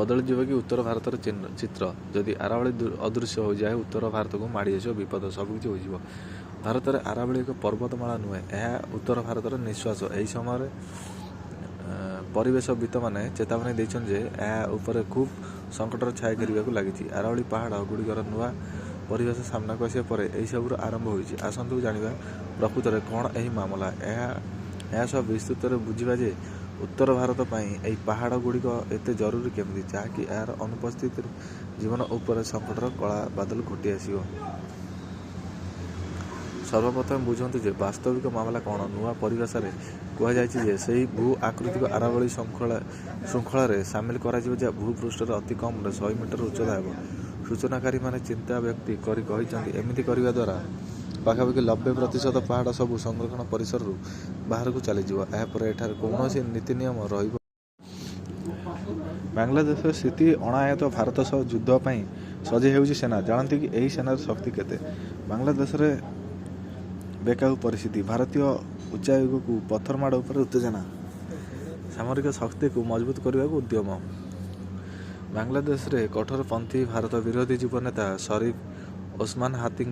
बदली जीव कि उत्तर भारतर चित्र जदि आरावली अदृश्य हो जाए उत्तर भारत को माड़ी आस विपद सबकि हो भारत में आरावली एक पर्वतमाला नुहे यह उत्तर भारतर निश्वास यही समय परिवेशविद मैंने चेतावनी देते जे उपर खूब संकटर छाया घेर लगी आरावली पहाड़ गुड़िकर नुआ परिवेश सामना को आसा पर यही सबूर आरंभ होती आसतु जाना प्रकृत में कौन यही मामला यह सब विस्तृत बुझा जे उत्तर भारत यही पहाड़ गुड़िक एत जरूरी केमती जहाँकि यार अनुपस्थित जीवन उपर संकटर कला बादल घोटी आसो सर्वप्रथम बुझंतु जे वास्तविक मामला कौन नुआ परिभाषा कहुए से भू आकृतिक आरावली श्रृंखल सामिल करा भूपृष्ठ अति कम 100 मीटर उच्चता हो सूचनाकारी माने चिंता व्यक्ति एमती करने द्वारा पाखापाखि 90% पहाड़ सबू संरक्षण परिसर बाहर को चली एठार कौन नीति नियम रही बांग्लादेश स्थिति अणायत भारत सह युद्धपाई सजे हो सेना जानती कि यही सेनार शक्ति केते बांग्लादेश रे बेकाबू परिस्थिति भारतीय उच्चायोग को पत्थरमाड़ उपर उत्तेजना सामरिक शक्ति को मजबूत करने को उद्यम बांग्लादेश रे कठोरपंथी भारत विरोधी युव नेता शरीफ ओस्मान हादी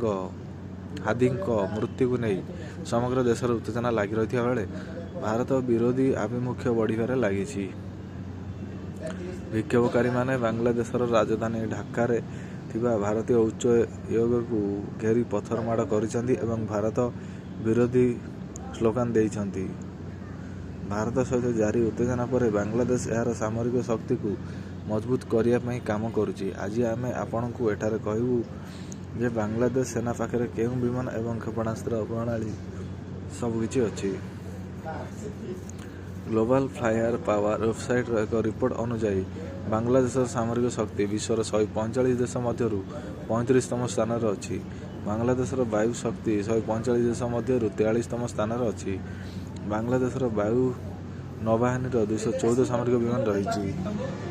मृत्यु को नहीं समग्र देश उत्तेजना लगी रही बेले भारत विरोधी आभिमुख्य बढ़िबार लगी विक्षोभकारी माने बांग्लादेशर राजधानी ढाका भारतीय उच्च योग को घेरी पत्थरमाड़ कर भारत विरोधी स्लोगान देइछंती भारत सहित जारी उत्तेजना पर बांग्लादेश यार सामरिक शक्ति को मजबूत करने काम करुच्ची आज आम आपण को एठारे कहबू जे बांग्लादेश सेना पाखे केउ विमान एवं क्षेपणास्त्र प्रणाली सबकि अच्छी ग्लोबल फ्लायर पावर वेबसाइट एक रिपोर्ट अनुसार बांग्लादेश सामरिक शक्ति विश्वर 145 देश मध्य 35तम स्थान अच्छी बांग्लादेश वायु शक्ति 145 देश मध्य 43तम स्थान अच्छी बांग्लादेश वायु नौबाहिनी 214 सामरिक विमान रही।